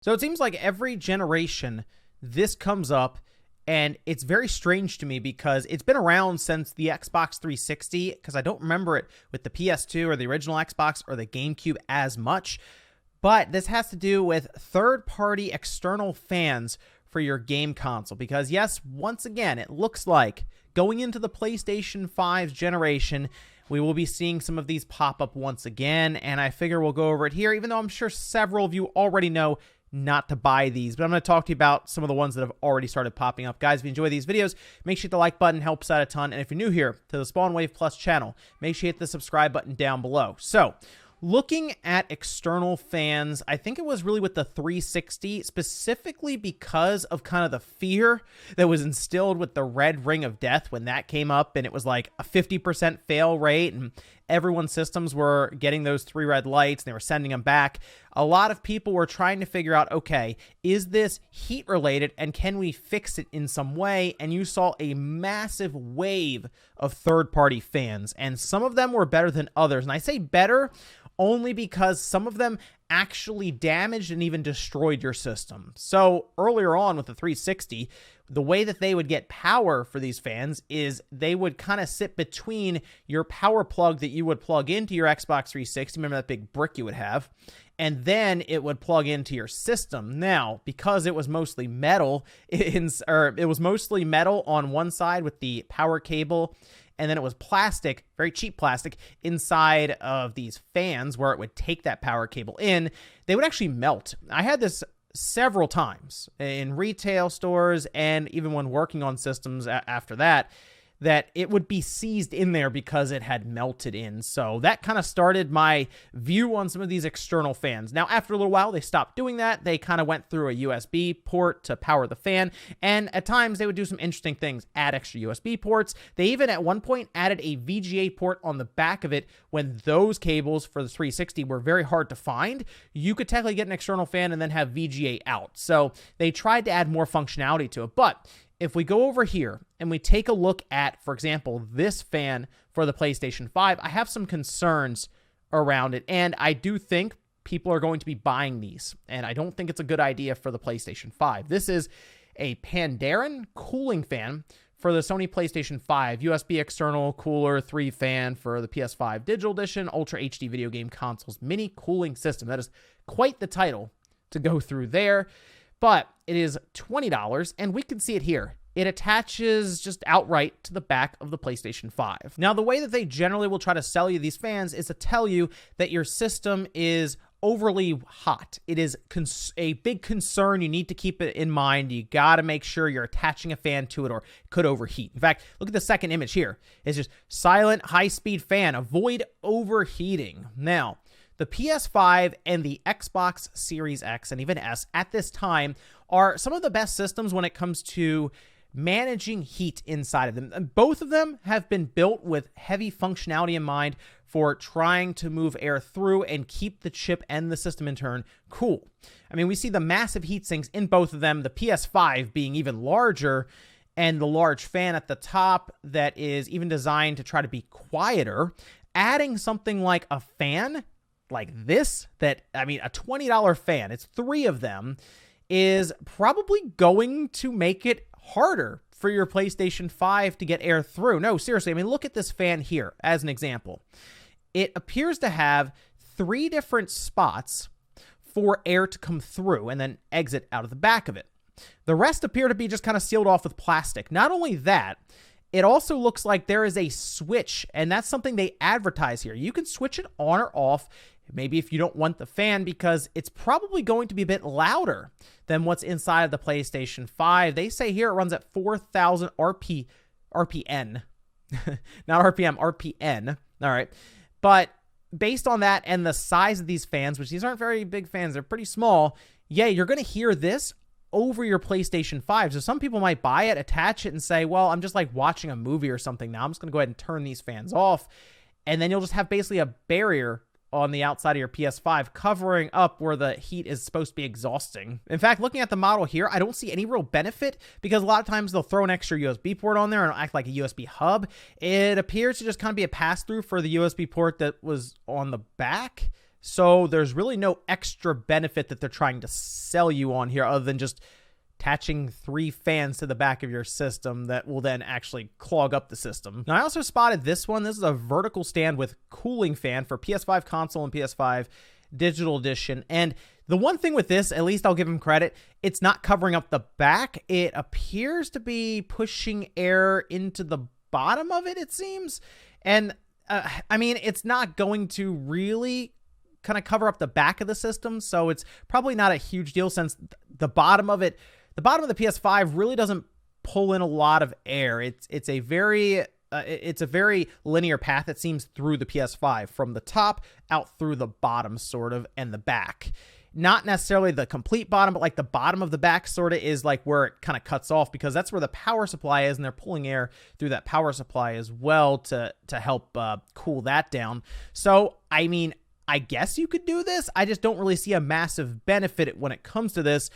So it seems like every generation this comes up, and it's very strange to me because it's been around since the Xbox 360, because I don't remember it with the PS2 or the original Xbox or the GameCube as much. But this has to do with third-party external fans for your game console, because yes, once again, it looks like going into the PlayStation 5 generation, we will be seeing some of these pop up once again, and I figure we'll go over it here, even though I'm sure several of you already know not to buy these, but I'm going to talk to you about some of the ones that have already started popping up. Guys, if you enjoy these videos, make sure you hit the like button, helps out a ton, and if you're new here to the Spawn Wave Plus channel, make sure you hit the subscribe button down below. So, looking at external fans, I think it was really with the 360, specifically because of kind of the fear that was instilled with the red ring of death when that came up, and it was like a 50% fail rate, and everyone's systems were getting those 3 red lights, and they were sending them back. A lot of people were trying to figure out, okay, is this heat related, and can we fix it in some way? And you saw a massive wave of third-party fans, and some of them were better than others. And I say better only because some of them actually damaged and even destroyed your system. So earlier on with the 360, the way that they would get power for these fans is they would kind of sit between your power plug that you would plug into your Xbox 360, remember that big brick you would have, and then it would plug into your system. Now, because it was mostly metal, it was mostly metal on one side with the power cable, and then it was plastic, very cheap plastic, inside of these fans where it would take that power cable in. They would actually melt. I had this several times in retail stores and even when working on systems after that, that it would be seized in there because it had melted in. So that kind of started my view on some of these external fans. Now, after a little while, they stopped doing that. They kind of went through a USB port to power the fan. And at times, they would do some interesting things, add extra USB ports. They even at one point added a VGA port on the back of it when those cables for the 360 were very hard to find. You could technically get an external fan and then have VGA out. So they tried to add more functionality to it. But if we go over here and we take a look at, for example, this fan for the PlayStation 5, I have some concerns around it, and I do think people are going to be buying these, and I don't think it's a good idea for the PlayStation 5. This is a Pandaren cooling fan for the Sony PlayStation 5, USB external cooler 3 fan for the PS5 Digital Edition, Ultra HD video game consoles mini cooling system. That is quite the title to go through there. But it is $20, and we can see it here. It attaches just outright to the back of the PlayStation 5. Now, the way that they generally will try to sell you these fans is to tell you that your system is overly hot. It is a big concern. You need to keep it in mind. You got to make sure you're attaching a fan to it or it could overheat. In fact, look at the second image here. It's just silent, high-speed fan. Avoid overheating. Now, the PS5 and the Xbox Series X and even S at this time are some of the best systems when it comes to managing heat inside of them. And both of them have been built with heavy functionality in mind for trying to move air through and keep the chip and the system in turn cool. I mean, we see the massive heat sinks in both of them, the PS5 being even larger, and the large fan at the top that is even designed to try to be quieter. Adding something like a fan like this, that, I mean, a $20 fan, it's 3 of them, is probably going to make it harder for your PlayStation 5 to get air through. No, seriously, I mean, look at this fan here as an example. It appears to have 3 different spots for air to come through and then exit out of the back of it. The rest appear to be just kind of sealed off with plastic. Not only that, it also looks like there is a switch, and that's something they advertise here. You can switch it on or off, maybe if you don't want the fan, because it's probably going to be a bit louder than what's inside of the PlayStation 5. They say here it runs at 4,000 RPN. Not RPM, RPN. All right. But based on that and the size of these fans, which these aren't very big fans, they're pretty small, yeah, you're going to hear this over your PlayStation 5. So some people might buy it, attach it, and say, well, I'm just like watching a movie or something now. I'm just going to go ahead and turn these fans off. And then you'll just have basically a barrier on the outside of your PS5 covering up where the heat is supposed to be exhausting. In fact, looking at the model here, I don't see any real benefit because a lot of times they'll throw an extra USB port on there and act like a USB hub. It appears to just kind of be a pass-through for the USB port that was on the back. So there's really no extra benefit that they're trying to sell you on here other than just attaching 3 fans to the back of your system that will then actually clog up the system. Now, I also spotted this one. This is a vertical stand with cooling fan for PS5 console and PS5 digital edition. And the one thing with this, at least I'll give them credit, it's not covering up the back. It appears to be pushing air into the bottom of it, it seems. And I mean, it's not going to really kind of cover up the back of the system, so it's probably not a huge deal since the bottom of it, the bottom of the PS5 really doesn't pull in a lot of air. It's a very linear path, it seems, through the PS5 from the top out through the bottom sort of and the back. Not necessarily the complete bottom, but like the bottom of the back sort of is like where it kind of cuts off, because that's where the power supply is, and they're pulling air through that power supply as well to help cool that down. So, I mean, I guess you could do this. I just don't really see a massive benefit when it comes to this.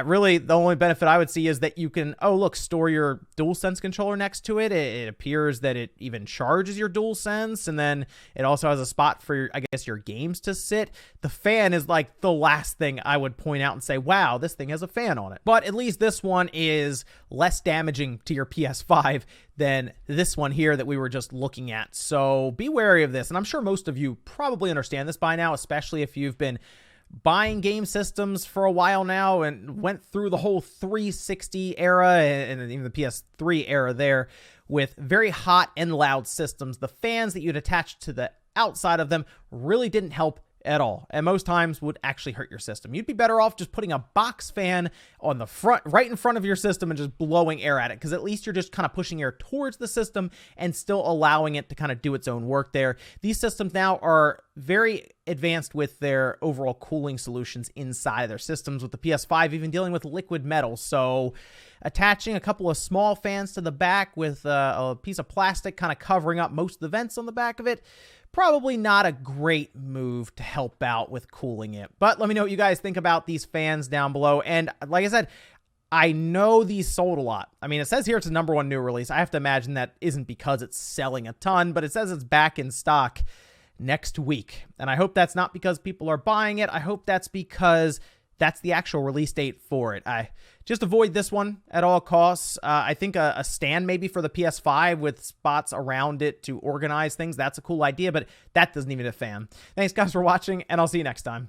Really, the only benefit I would see is that you can, store your DualSense controller next to it. It appears that it even charges your DualSense, and then it also has a spot for, I guess, your games to sit. The fan is like the last thing I would point out and say, wow, this thing has a fan on it. But at least this one is less damaging to your PS5 than this one here that we were just looking at. So be wary of this. And I'm sure most of you probably understand this by now, especially if you've been buying game systems for a while now and went through the whole 360 era and even the PS3 era there with very hot and loud systems. The fans that you'd attach to the outside of them really didn't help at all, and most times would actually hurt your system. You'd be better off just putting a box fan on the front, right in front of your system, and just blowing air at it, because at least you're just kind of pushing air towards the system and still allowing it to kind of do its own work there. These systems now are very advanced with their overall cooling solutions inside their systems, with the PS5 even dealing with liquid metal. So attaching a couple of small fans to the back with a piece of plastic kind of covering up most of the vents on the back of it, probably not a great move to help out with cooling it. But let me know what you guys think about these fans down below. And like I said, I know these sold a lot. I mean, it says here it's a #1 new release. I have to imagine that isn't because it's selling a ton, but it says it's back in stock next week. And I hope that's not because people are buying it. I hope that's because that's the actual release date for it. I just avoid this one at all costs. I think a stand maybe for the PS5 with spots around it to organize things. That's a cool idea, but that doesn't even a fan. Thanks guys for watching, and I'll see you next time.